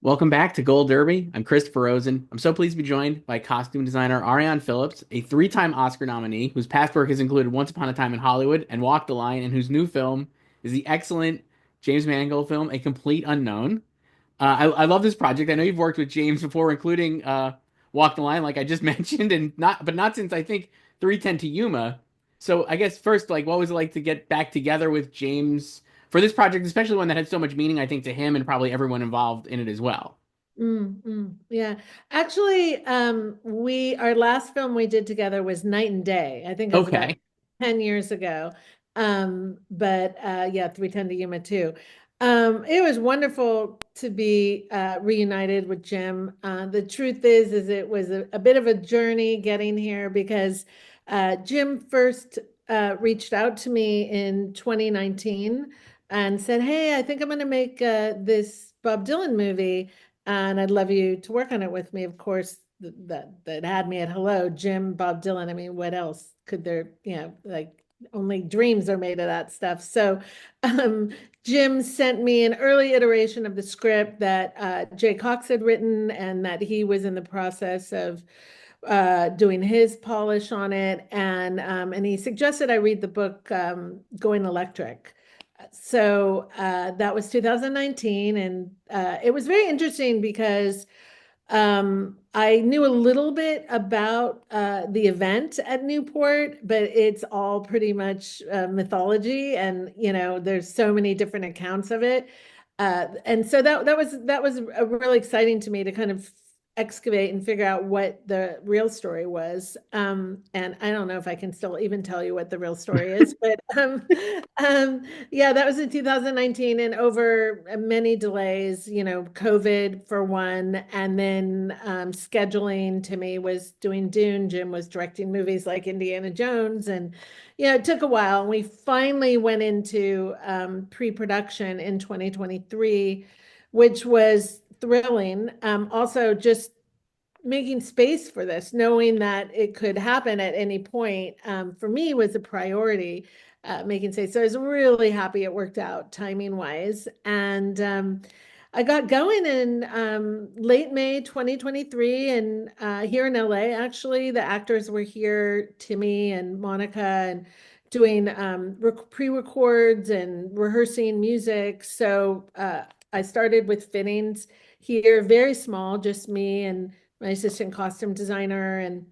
Welcome back to Gold Derby. I'm Christopher Rosen. I'm so pleased to be joined by costume designer Ariane Phillips, a three-time Oscar nominee whose past work has included Once Upon a Time in Hollywood and Walk the Line, and whose new film is the excellent James Mangold film, A Complete Unknown. I love this project. I know you've worked with James before, including Walk the Line, like I just mentioned, and not since I think 310 to Yuma. So I guess first, like, what was it like to get back together with James for this project, especially one that had so much meaning, I think, to him and probably everyone involved in it as well. Yeah. Actually, we our last film we did together was Night and Day. I think it was about Okay. 10 years ago. But yeah, 310 to Yuma too. It was wonderful to be reunited with Jim. The truth is it was a bit of a journey getting here because Jim first reached out to me in 2019 and said, "Hey, I think I'm going to make this Bob Dylan movie." And I'd love you to work on it with me. Of course, that had me at hello, Jim, Bob Dylan. I mean, what else could there, like only dreams are made of that stuff. So um, Jim sent me an early iteration of the script that Jay Cox had written and that he was in the process of doing his polish on it. And he suggested I read the book Going Electric. So that was 2019, and it was very interesting because I knew a little bit about the event at Newport, but it's all pretty much mythology, and there's so many different accounts of it. And so that was really exciting to me to kind of excavate and figure out what the real story was. And I don't know if I can still even tell you what the real story is, but yeah, that was in 2019, and over many delays, COVID for one, and then scheduling. Timmy was doing Dune, Jim was directing movies like Indiana Jones, and it took a while. And we finally went into pre-production in 2023, which was thrilling. Also, just making space for this, knowing that it could happen at any point, for me was a priority, making space. So I was really happy it worked out timing wise. And I got going in late May 2023. And here in LA, actually, the actors were here, Timmy and Monica, and doing pre-records and rehearsing music. So I started with fittings here, very small, just me and my assistant costume designer and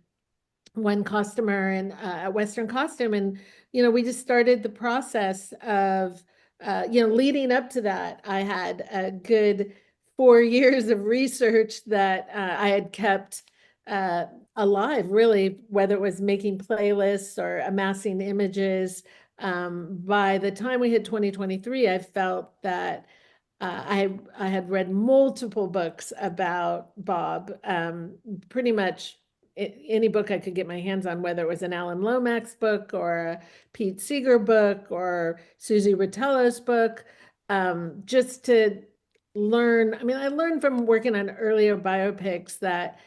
one customer and at Western Costume. And, we just started the process of, leading up to that. I had a good 4 years of research that I had kept alive, really, whether it was making playlists or amassing images. By the time we hit 2023, I felt that I had read multiple books about Bob, pretty much any book I could get my hands on, whether it was an Alan Lomax book or a Pete Seeger book or Susie Rotell's book, just to learn. I mean, I learned from working on earlier biopics that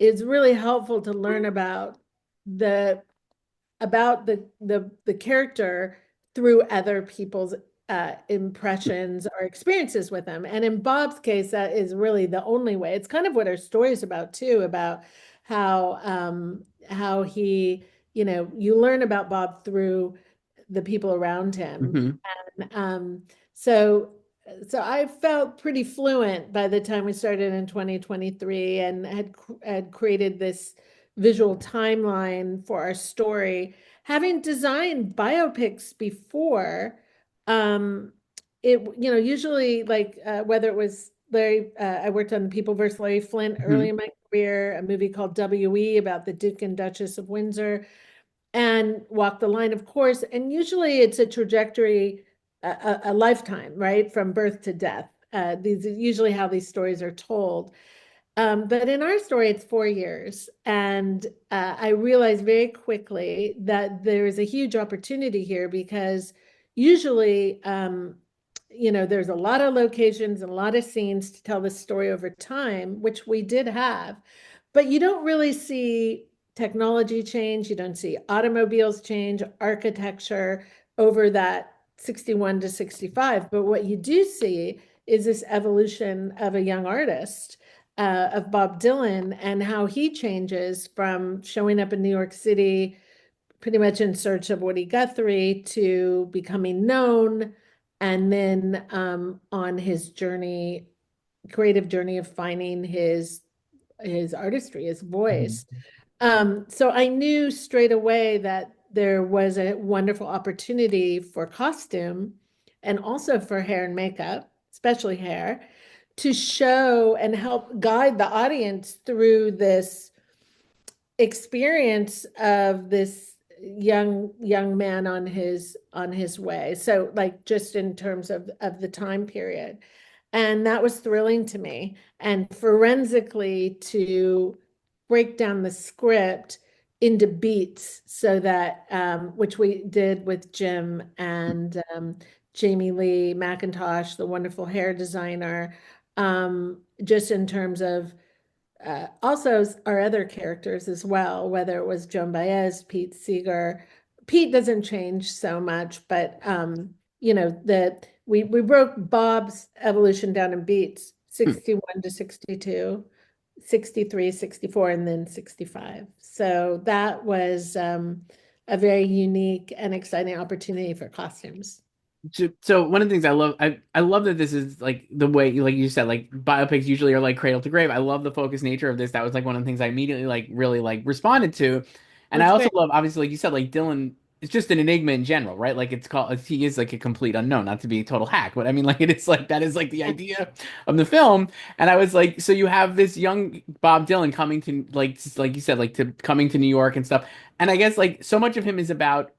it's really helpful to learn the the character through other people's impressions or experiences with them. And in Bob's case, that is really the only way. It's kind of what our story is about too, about how he, you learn about Bob through the people around him. Hmm. And so I felt pretty fluent by the time we started in 2023 and had created this visual timeline for our story. Having designed biopics before, um, usually like whether it was I worked on People versus Larry Flint early Hmm. in my career, a movie called W.E. about the Duke and Duchess of Windsor, and Walk the Line, of course. And usually it's a trajectory, a lifetime, right? From birth to death. These are usually how these stories are told. But in our story, it's 4 years. And I realized very quickly that there is a huge opportunity here because usually, there's a lot of locations and a lot of scenes to tell the story over time, which we did have, but you don't really see technology change. You don't see automobiles change, architecture over that 61 to 65. But what you do see is this evolution of a young artist, of Bob Dylan, and how he changes from showing up in New York City pretty much in search of Woody Guthrie to becoming known, and then on his journey, creative journey of finding his artistry, his voice. Mhm. So I knew straight away that there was a wonderful opportunity for costume and also for hair and makeup, especially hair, to show and help guide the audience through this experience of this young man on his way. So like just in terms of the time period. And that was thrilling to me. And forensically to break down the script into beats so that which we did with Jim and Jamie Lee McIntosh, the wonderful hair designer, just in terms of also our other characters as well, whether it was Joan Baez, Pete Seeger. Pete doesn't change so much, but that we broke Bob's evolution down in beats, Hmm. 61 to 62, 63, 64, and then 65. So that was a very unique and exciting opportunity for costumes. So one of the things I love that this is like the way, like you said, like biopics usually are like cradle to grave. I love the focus nature of this. That was like one of the things I immediately like really like responded to. And I That's also great. love, obviously, like you said, like Dylan is just an enigma in general, right? Like he is like a complete unknown, not to be a total hack, but I mean, like it is like that is like the idea of the film. And I was like, so you have this young Bob Dylan coming to like you said, like to coming to New York and stuff. And I guess like so much of him is about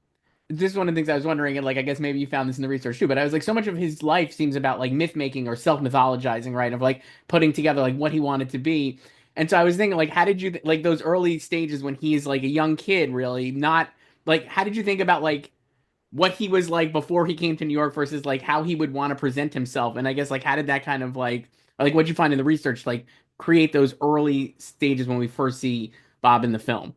this is one of the things I was wondering, and like I guess maybe you found this in the research too, but I was like, so much of his life seems about like myth making or self mythologizing, right? Of like putting together like what he wanted to be. And so I was thinking, like, how did you like those early stages when he's like a young kid, really? Not like, how did you think about like what he was like before he came to New York versus like how he would want to present himself? And I guess like how did that kind of like what'd you find in the research like create those early stages when we first see Bob in the film?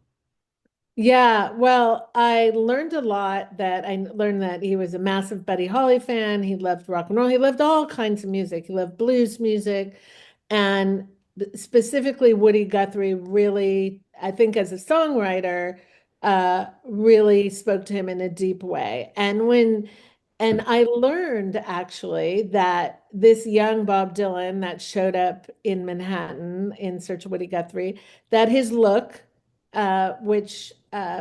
Yeah, well, I learned a lot that I learned that he was a massive Buddy Holly fan. He loved rock and roll. He loved all kinds of music. He loved blues music. And specifically, Woody Guthrie really, I think, as a songwriter, really spoke to him in a deep way. And I learned actually that this young Bob Dylan that showed up in Manhattan in search of Woody Guthrie, that his look, which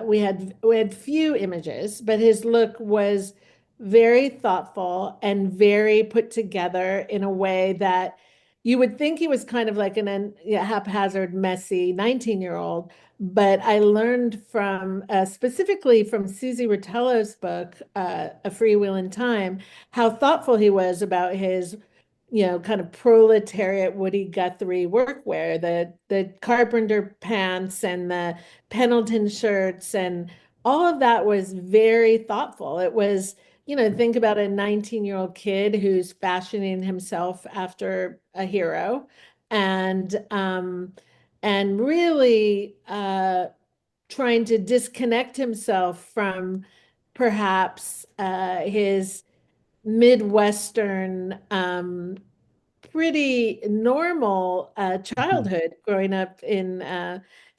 we had few images, but his look was very thoughtful and very put together in a way that you would think he was kind of like yeah, haphazard, messy 19-year-old. But I learned from specifically from Susie Rotello's book, A Free Will in Time, how thoughtful he was about his kind of proletariat Woody Guthrie workwear, the carpenter pants and the Pendleton shirts, and all of that was very thoughtful. It was, think about a 19-year-old kid who's fashioning himself after a hero and really trying to disconnect himself from perhaps his Midwestern pretty normal Mhm. childhood growing up in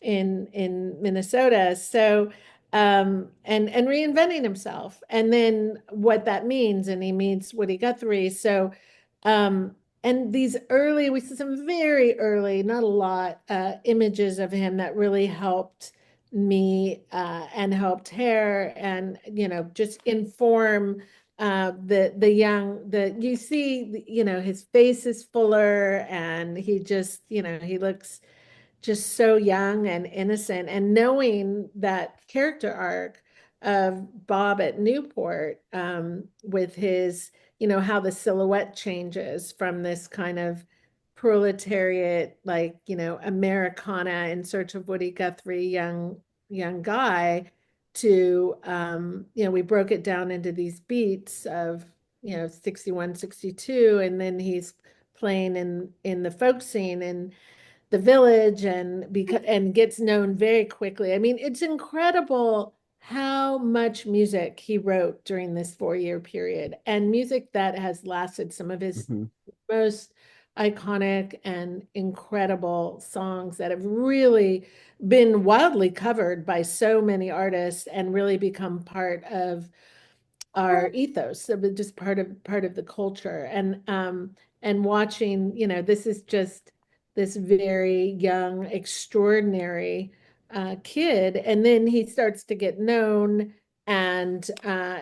Minnesota. So and reinventing himself, and then what that means, and he meets Woody Guthrie. So um, and these early, we see some very early, not a lot, images of him that really helped me and helped her, and just inform the young the you see his face is fuller, and he just he looks just so young and innocent, and knowing that character arc of Bob at Newport, with his how the silhouette changes from this kind of proletariat, like Americana in search of Woody Guthrie, young guy, to we broke it down into these beats of 61, 62, and then he's playing in the folk scene in the village, and gets known very quickly. I mean, it's incredible how much music he wrote during this 4-year period, and music that has lasted some of his Mhm. most iconic and incredible songs that have really been wildly covered by so many artists and really become part of our ethos, so just part of the culture. And watching, this is just this very young, extraordinary kid, and then he starts to get known and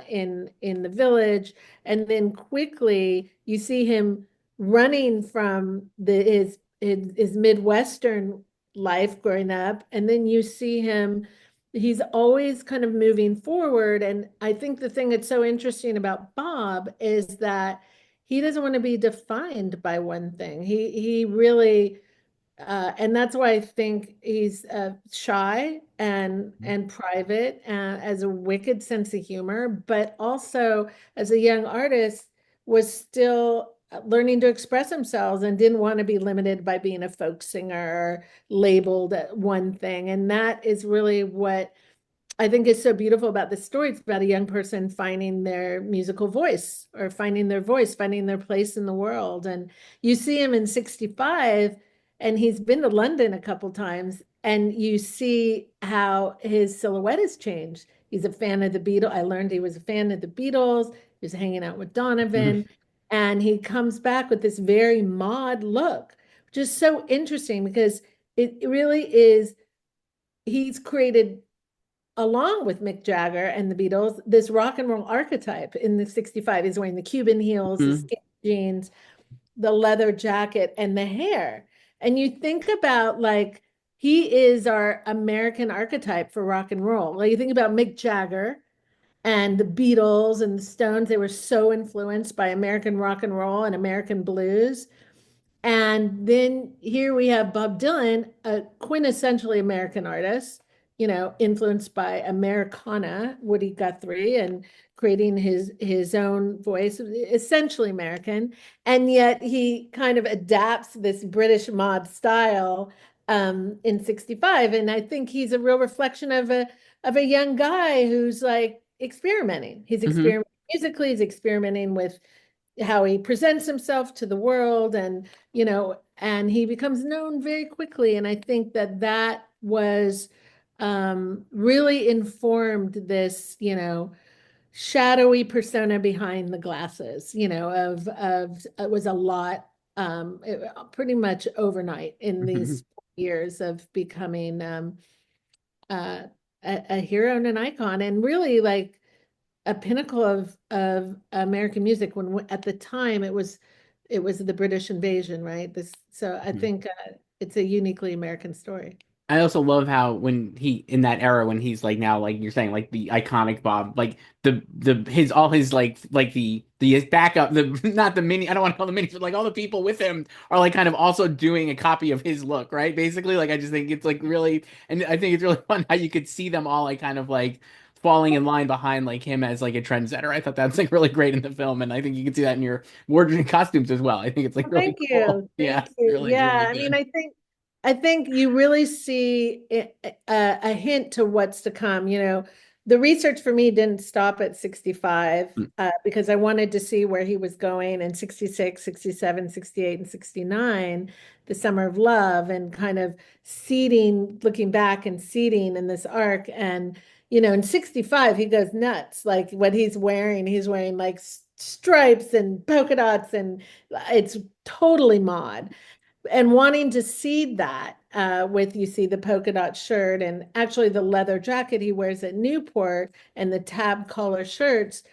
in the village, and then quickly you see him running from his Midwestern life growing up, and then you see him he's always kind of moving forward. And I think the thing that's so interesting about Bob is that he doesn't want to be defined by one thing. He really and that's why I think he's shy and private, as a wicked sense of humor, but also as a young artist was still learning to express himself and didn't want to be limited by being a folk singer or labeled at one thing. And that is really what I think is so beautiful about this story. It's about a young person finding their musical voice or finding their voice, finding their place in the world. And you see him in 65, and he's been to London a couple times, and you see how his silhouette has changed. He's a fan of the Beatles. I learned he was a fan of the Beatles. He was hanging out with Donovan, and he comes back with this very mod look, which is so interesting because it really is, he's created along with Mick Jagger and the Beatles, this rock and roll archetype in the 65. He's wearing the Cuban heels, the Mhm. skinny jeans, the leather jacket, and the hair. And you think about like he is our American archetype for rock and roll. Like you think about Mick Jagger and the Beatles and the Stones, they were so influenced by American rock and roll and American blues. And then here we have Bob Dylan, a quintessentially American artist, influenced by Americana, Woody Guthrie, and creating his own voice, essentially American. And yet he kind of adapts this British mod style in 65. And I think he's a real reflection of a young guy who's like experimenting. He's Mhm. experimenting musically, he's experimenting with how he presents himself to the world, and he becomes known very quickly. And I think that that was really informed this, shadowy persona behind the glasses, of it was a lot, pretty much overnight in these years of becoming uh, a hero and an icon, and really like a pinnacle of American music when at the time it was the British invasion, right? So I think it's a uniquely American story. I also love how when he in that era when he's like now like you're saying like the iconic Bob like the his all his like the backup the not the mini I don't want to call them minis but like all the people with him are like kind of also doing a copy of his look, right? Basically, like I just think it's like really, and I think it's really fun how you could see them all like kind of like falling in line behind like him as like a trendsetter. I thought that's like really great in the film, and I think you can see that in your wardrobe and costumes as well. I think it's like Well, really thank cool. you. Yeah, Thank you. really Yeah, really I mean, good. I think you really see a hint to what's to come. The research for me didn't stop at 65 because I wanted to see where he was going in 66, 67, 68, and 69, the Summer of Love, and kind of seeding, looking back and seeding in this arc. And, in 65, he goes nuts. Like what he's wearing like stripes and polka dots, and it's totally mod, and wanting to see that with you see the polka dot shirt and actually the leather jacket he wears at Newport and the tab collar shirts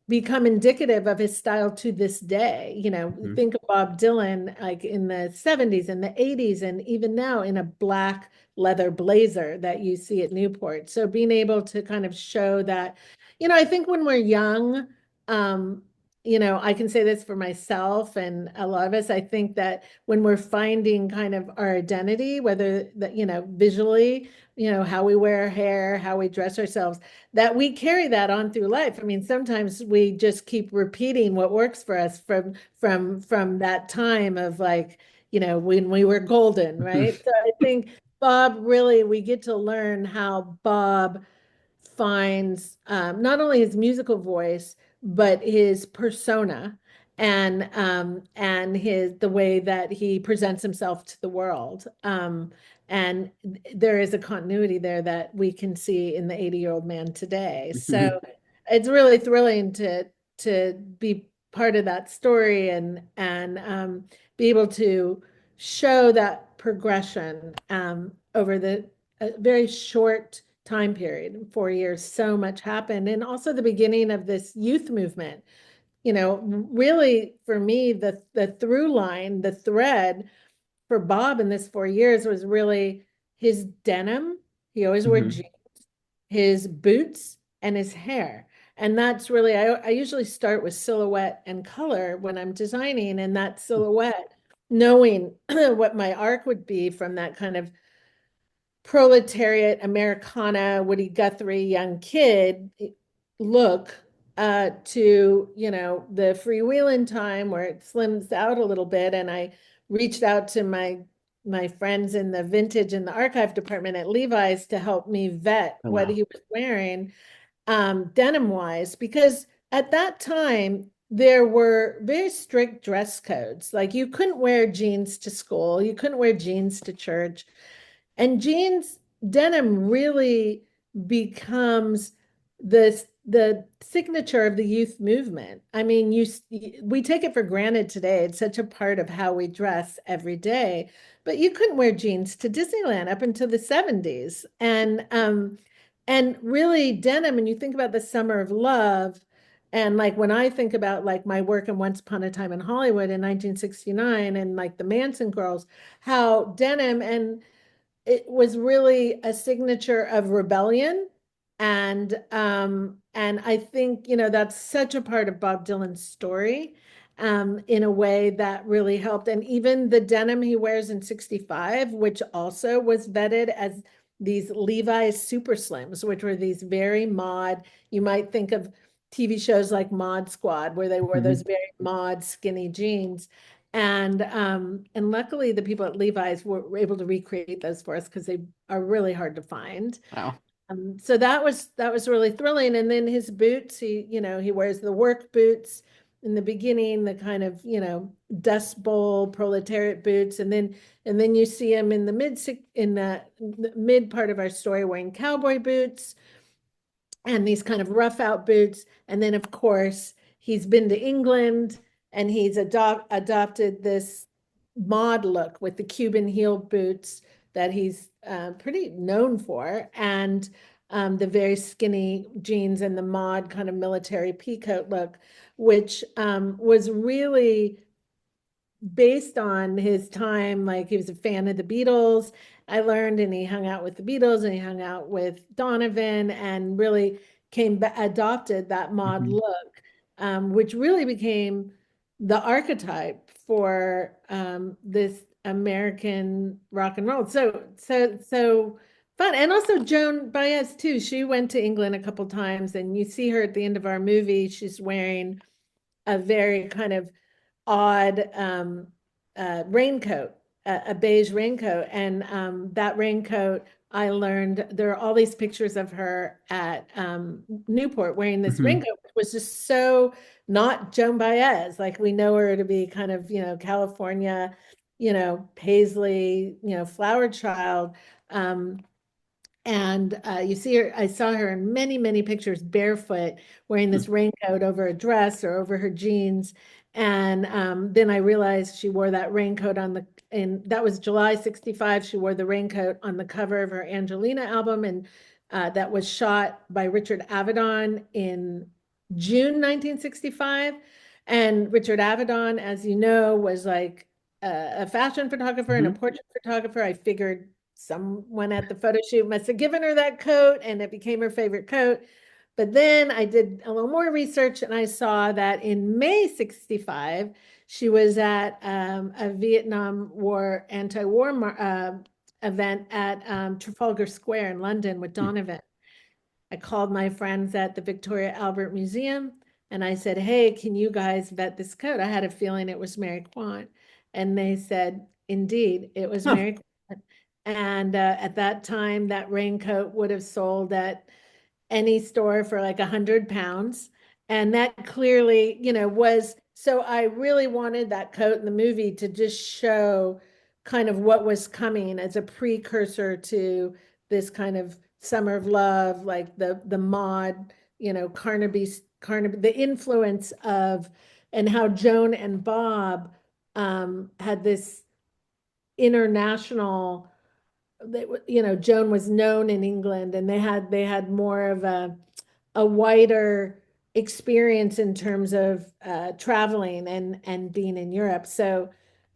become indicative of his style to this day. Mhm. Think of Bob Dylan like in the 70s and the 80s and even now in a black leather blazer that you see at Newport. So being able to kind of show that, I think when we're young, um, I can say this for myself and a lot of us, I think that when we're finding kind of our identity, whether that, visually, how we wear our hair, how we dress ourselves, that we carry that on through life. I mean, sometimes we just keep repeating what works for us from that time of like, when we were golden, right? So I think Bob really, we get to learn how Bob finds not only his musical voice, but his persona. and the way that he presents himself to the world. And there is a continuity there that we can see in the 80-year-old man today. So it's really thrilling to be part of that story and be able to show that progression over the a very short time period, 4 years. So much happened, and also the beginning of this youth movement. Really for me, the through line, the thread for Bob in this 4 years was really his denim. He always wore Hmm. jeans, his boots, and his hair. And that's really, I usually start with silhouette and color when I'm designing, and that silhouette, knowing what my arc would be from that kind of proletariat Americana, Woody Guthrie young kid look to, the freewheeling time where it slims out a little bit. And I reached out to my friends in the vintage and the archive department at Levi's to help me vet Oh, what wow. he was wearing, denim wise, because at that time there were very strict dress codes. Like you couldn't wear jeans to school, you couldn't wear jeans to church. And jeans denim really becomes the signature of the youth movement. I mean, we take it for granted today. It's such a part of how we dress every day. But you couldn't wear jeans to Disneyland up until the 70s. And really denim, and you think about the summer of love, and like when I think about like my work in Once Upon a Time in Hollywood in 1969 and like the Manson girls, how denim and it was really a signature of rebellion. And I think, that's such a part of Bob Dylan's story, in a way that really helped. And even the denim he wears in 65, which also was vetted as these Levi's Super Slims, which were these very mod, you might think of TV shows like Mod Squad, where they wore those Hmm. very mod skinny jeans. And luckily the people at Levi's were able to recreate those for us because they are really hard to find. Wow. So that was really thrilling. And then his boots, he wears the work boots in the beginning, the kind of, Dust Bowl proletariat boots. And then you see him in the mid part of our story wearing cowboy boots and these kind of rough out boots. And then, of course, he's been to England and he's adopted this mod look with the Cuban heel boots that he's pretty known for, and the very skinny jeans and the mod kind of military peacoat look, which was really based on his time. Like he was a fan of the Beatles, I learned, and he hung out with the Beatles and he hung out with Donovan and really adopted that mod Hmm. look, which really became the archetype for this American rock and roll. So fun. And also Joan Baez too. She went to England a couple times, and you see her at the end of our movie. She's wearing a very kind of odd raincoat, a beige raincoat. And that raincoat, I learned there are all these pictures of her at Newport wearing this Hmm. raincoat, which was just so not Joan Baez. Like we know her to be kind of, California, Paisley, flower child. Um, and you see her, I saw her in many, many pictures barefoot, wearing this raincoat over a dress or over her jeans. And then I realized she wore that raincoat and that was July 65. She wore the raincoat on the cover of her Angelina album. And that was shot by Richard Avedon in June 1965. And Richard Avedon, as you know, was like a fashion photographer and a Hmm. portrait photographer. I figured someone at the photo shoot must have given her that coat and it became her favorite coat. But then I did a little more research and I saw that in May 65, she was at a Vietnam War anti-war event at Trafalgar Square in London with Donovan. I called my friends at the Victoria Albert Museum and I said, hey, can you guys vet this coat? I had a feeling it was Mary Quant. And they said, indeed, it was Huh. Mary Quant. And at that time, that raincoat would have sold at any store for like £100. And that clearly, was So I really wanted that coat in the movie to just show kind of what was coming as a precursor to this kind of summer of love, like the mod, Carnaby, the influence of, and how Joan and Bob had this international, Joan was known in England, and they had more of a wider experience in terms of traveling and being in Europe. So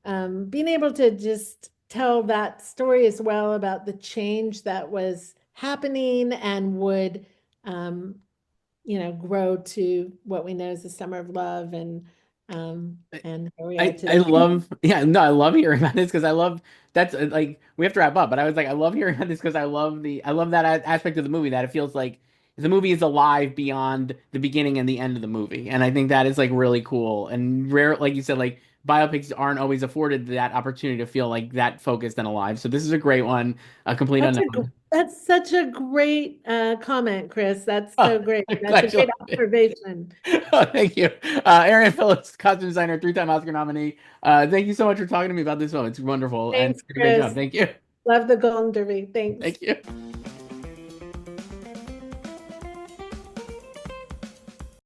being able to just tell that story as well about the change that was happening and would grow to what we know as the Summer of Love, and here we are I today. love yeah no I love hearing about this because I love that's like we have to wrap up, but I was like I love hearing about this because I love that aspect of the movie that it feels like the movie is alive beyond the beginning and the end of the movie, and I think that is like really cool and rare, like you said, like biopics aren't always afforded that opportunity to feel like that focused and alive. So this is a great one, a complete unknown. That's such a great comment, Chris. That's Oh, so great. I'm That's a glad you great liked it. observation. Oh, thank you. Arian Phillips, costume designer, three-time Oscar nominee. Thank you so much for talking to me about this film. It's wonderful and Thanks, you did a great job. Chris. Thank you. Love the Golden Derby. Thanks. Thank you.